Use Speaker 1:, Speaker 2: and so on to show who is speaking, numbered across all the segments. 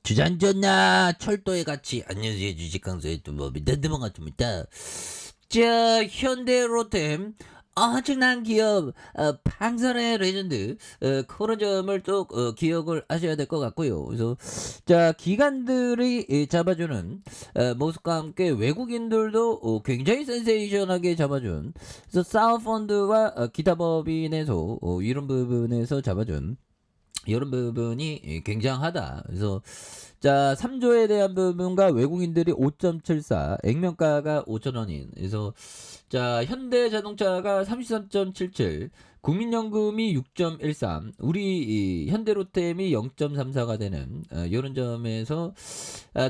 Speaker 1: 주잔전나 철도의 가치. 안녕하세요, 주식강사의 뭐 믿는 같습니다. 자, 현대로템 엄청난 기업, 방산의 레전드, 그런 점을 또 기억을 하셔야 될 것 같고요. 그래서 자, 기관들이 잡아주는 모습과 함께 외국인들도 굉장히 센세이션하게 잡아준, 그래서 사우펀드와 기타 법인에서 이런 부분에서 잡아준 이런 부분이 굉장하다. 그래서 자, 3조에 대한 부분과 외국인들이 5.74, 액면가가 5천원인. 그래서 자, 현대자동차가 33.77, 국민연금이 6.13, 우리 현대로템이 0.34가 되는 이런 점에서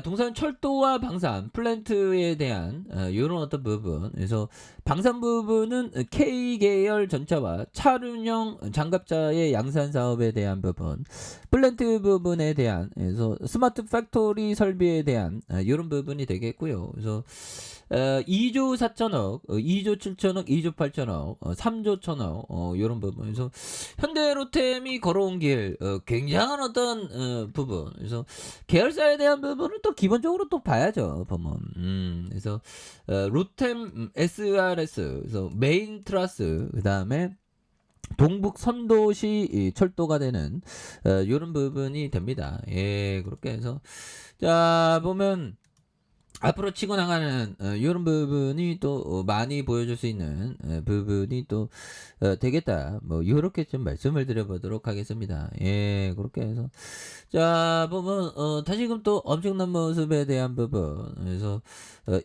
Speaker 1: 동산 철도와 방산 플랜트에 대한 이런 어떤 부분. 그래서 방산 부분은 K계열 전차와 차륜형 장갑차의 양산 사업에 대한 부분, 플랜트 부분에 대한, 그래서 스마트 팩토리 설비에 대한 이런 부분이 되겠고요. 그래서 2조 4천억, 2조 7천억, 2조 8천억, 3조 1천억, 이런 부분. 그래서 현대로템이 걸어온 길, 굉장한 어떤 부분. 그래서 계열사에 대한 부분은 또 기본적으로 또 봐야죠, 보면. 그래서 로템 SRS, 그래서 메인 트라스, 그 다음에 동북 선도시 철도가 되는 이런 부분이 됩니다. 예, 그렇게 해서 자, 보면 앞으로 치고 나가는 이런 부분이 또 많이 보여줄 수 있는 부분이 또 되겠다. 뭐 이렇게 좀 말씀을 드려보도록 하겠습니다. 예, 그렇게 해서 자, 보면 다시금 또 엄청난 모습에 대한 부분. 그래서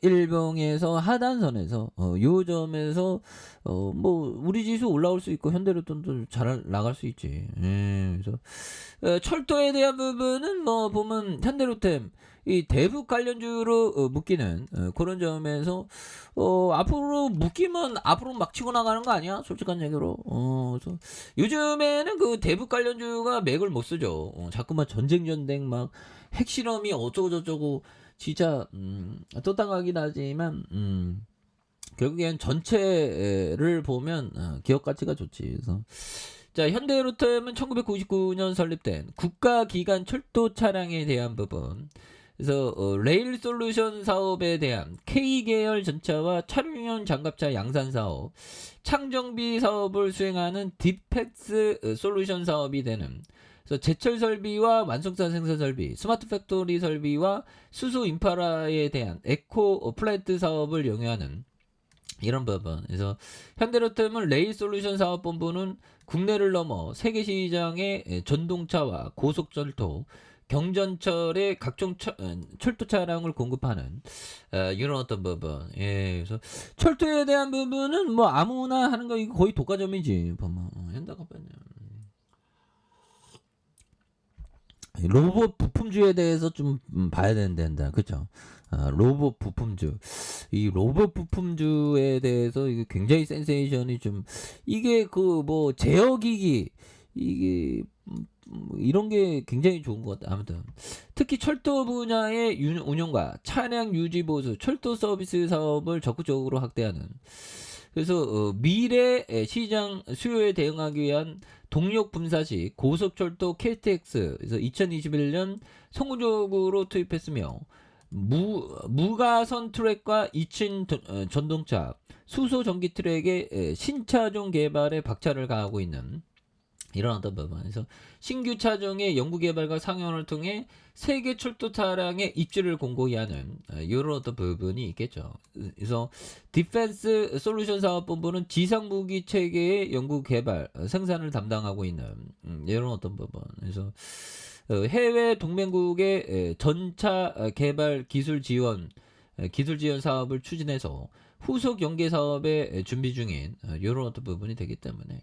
Speaker 1: 일봉에서 하단선에서 요 점에서 뭐 우리 지수 올라올 수 있고 현대로돈도 잘 나갈 수 있지. 예, 그래서 철도에 대한 부분은 뭐 보면 현대로템 이 대북 관련주로 묶이는 그런 점에서 앞으로 묶이면 앞으로 막 치고 나가는 거 아니야? 솔직한 얘기로. 그래서 요즘에는 그 대북 관련주가 맥을 못 쓰죠. 자꾸만 전쟁 막 핵실험이 어쩌고 저쩌고 진짜 또 당하긴 하지만 결국엔 전체를 보면 기업 가치가 좋지. 그래서 자, 현대로템은 1999년 설립된 국가기관 철도 차량에 대한 부분. 그래서 레일 솔루션 사업에 대한 K계열 전차와 차륜형 장갑차 양산 사업, 창정비 사업을 수행하는 디펙스 솔루션 사업이 되는, 그래서 제철 설비와 완성차 생산 설비, 스마트 팩토리 설비와 수소 인프라에 대한 에코 플랜트 사업을 영위하는 이런 부분. 그래서 현대로템은 레일 솔루션 사업본부는 국내를 넘어 세계 시장의 전동차와 고속철도, 경전철의 각종 철도 차량을 공급하는 이런 어떤 부분. 예, 그래서 철도에 대한 부분은 뭐 아무나 하는 거 이거 거의 독과점이지. 보면 현대가 빼면 로봇 부품주에 대해서 좀 봐야 된다. 그쵸? 로봇 부품주. 이 로봇 부품주에 대해서 이게 굉장히 센세이션이 좀, 이게 그 뭐 제어기기, 이게 이런 게 굉장히 좋은 것 같다. 아무튼 특히 철도 분야의 운영과 차량 유지 보수, 철도 서비스 사업을 적극적으로 확대하는, 그래서 미래 시장 수요에 대응하기 위한 동력 분사식 고속철도 KTX, 그래서 2021년 성공적으로 투입했으며 무가선 트랙과 2층 전동차, 수소 전기 트랙의 신차종 개발에 박차를 가하고 있는 이런 어떤 부분에서 신규 차종의 연구 개발과 상용을 통해 세계 철도 차량의 입지를 공고히 하는 이런 어떤 부분이 있겠죠. 그래서 디펜스 솔루션 사업본부는 지상 무기 체계의 연구 개발, 생산을 담당하고 있는 이런 어떤 부분. 그래서 해외 동맹국의 전차 개발 기술 지원 사업을 추진해서 후속 연계 사업에 준비 중인 이런 어떤 부분이 되기 때문에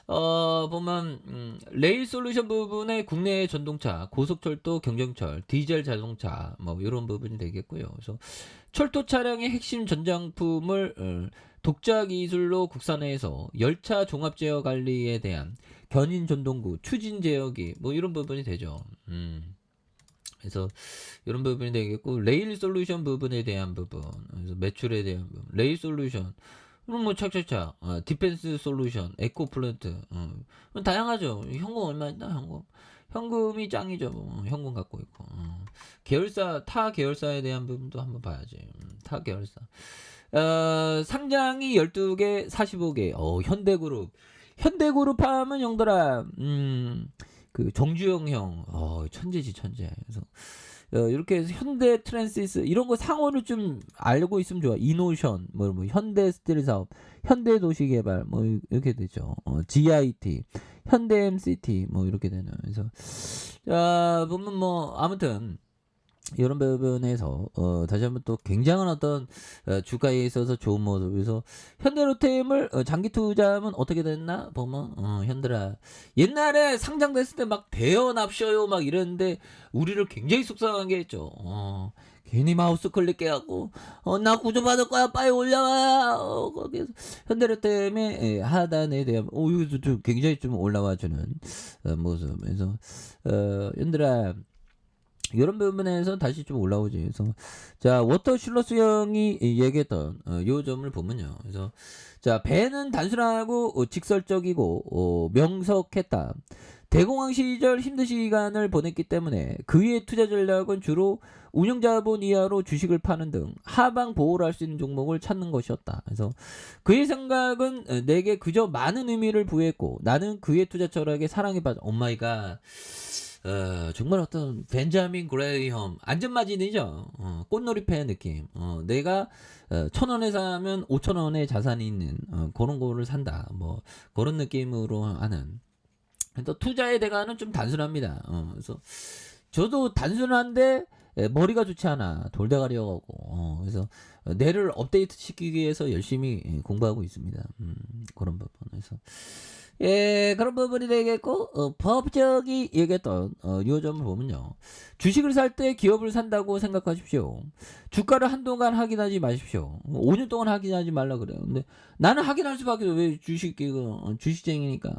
Speaker 1: 보면 레일 솔루션 부분에 국내 전동차, 고속철도, 경정철, 디젤 자동차 뭐 이런 부분이 되겠고요. 그래서 철도 차량의 핵심 전장품을 독자 기술로 국산화해서 열차 종합 제어 관리에 대한 견인 전동구, 추진 제어기 뭐 이런 부분이 되죠. 그래서 이런 부분이 되겠고, 레일 솔루션 부분에 대한 부분, 그래서 매출에 대한 부분, 레일 솔루션, 그럼 뭐 착착착, 디펜스 솔루션, 에코 플랜트, 다양하죠. 현금 얼마 있나 현금? 현금이 짱이죠. 현금 갖고 있고. 계열사 타 계열사에 대한 부분도 한번 봐야지. 타 계열사. 상장이 12개 45개. 현대그룹. 현대그룹 하면 형들아 그 정주영 형 천재지 천재. 그래서 이렇게 해서 현대 트랜시스 이런 거 상호를 좀 알고 있으면 좋아. 이노션 뭐 현대 스틸 사업, 현대 도시 개발 뭐 이렇게 되죠. GIT, 현대 MCT 뭐 이렇게 되는. 그래서 보면 뭐 아무튼 이런 부분에서 다시 한번 또 굉장한 어떤 주가에 있어서 좋은 모습에서 현대로템을 장기 투자하면 어떻게 됐나 보면 현대라 옛날에 상장됐을 때 막 대여납셔요 막 이랬는데 우리를 굉장히 속상하게 했죠. 괜히 마우스 클릭해갖고 나 구조받을 거야 빨리 올라와. 거기서 현대로템의 하단에 대한 이것도 좀 굉장히 좀 올라와주는 모습에서 현대라 이런 부분에서 다시 좀 올라오지. 그래서 자 워터슐러스 형이 얘기했던 요 점을 보면요. 그래서 자 배는 단순하고 직설적이고 명석했다. 대공황 시절 힘든 시간을 보냈기 때문에 그의 투자 전략은 주로 운영자본 이하로 주식을 파는 등 하방 보호를 할 수 있는 종목을 찾는 것이었다. 그래서 그의 생각은 내게 그저 많은 의미를 부여했고 나는 그의 투자 철학에 사랑에 빠져. 오마이갓. 정말 어떤 벤자민 그레이엄 안전마진이죠. 꽃놀이패 느낌. 내가 1,000원에 사면 5,000원의 자산이 있는 그런 거를 산다. 뭐 그런 느낌으로 하는. 또 투자의 대가는 좀 단순합니다. 그래서 저도 단순한데 머리가 좋지 않아. 돌대가리여가고. 그래서 뇌를 업데이트 시키기 위해서 열심히 공부하고 있습니다. 그런 부분에서. 그런 부분이 되겠고 법적이 얘기했던 요 점을 보면요. 주식을 살 때 기업을 산다고 생각하십시오. 주가를 한동안 확인하지 마십시오. 5년 동안 확인하지 말라 그래요. 근데 나는 확인할 수밖에 없어요. 왜 주식쟁이니까.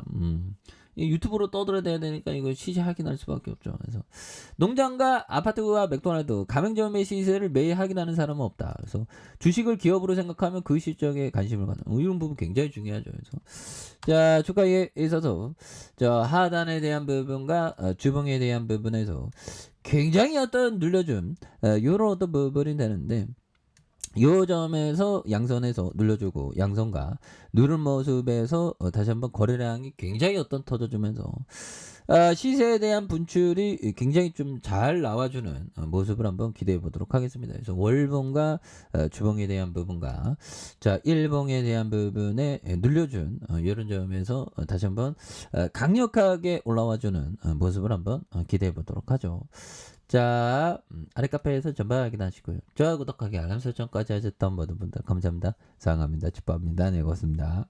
Speaker 1: 유튜브로 떠들어야 되니까 이거 시세 확인할 수밖에 없죠. 그래서 농장과 아파트와 맥도날드, 가맹점의 시세를 매일 확인하는 사람은 없다. 그래서 주식을 기업으로 생각하면 그 실적에 관심을 갖는 이런 부분 굉장히 중요하죠. 그래서 자 주가에 있어서 저 하단에 대한 부분과 주봉에 대한 부분에서 굉장히 어떤 눌려준 이런 어떤 부분이 되는데. 요 점에서 양선에서 눌러주고 양선과 누른 모습에서 다시 한번 거래량이 굉장히 어떤 터져주면서 시세에 대한 분출이 굉장히 좀 잘 나와주는 모습을 한번 기대해 보도록 하겠습니다. 그래서 월봉과 주봉에 대한 부분과 자 일봉에 대한 부분에 눌려준 이런 점에서 다시 한번 강력하게 올라와주는 모습을 한번 기대해 보도록 하죠. 자 아래 카페에서 전방 확인하시고요. 좋아요 구독하기 알람 설정까지 하셨던 모든 분들 감사합니다. 사랑합니다. 축복합니다. 네 고맙습니다.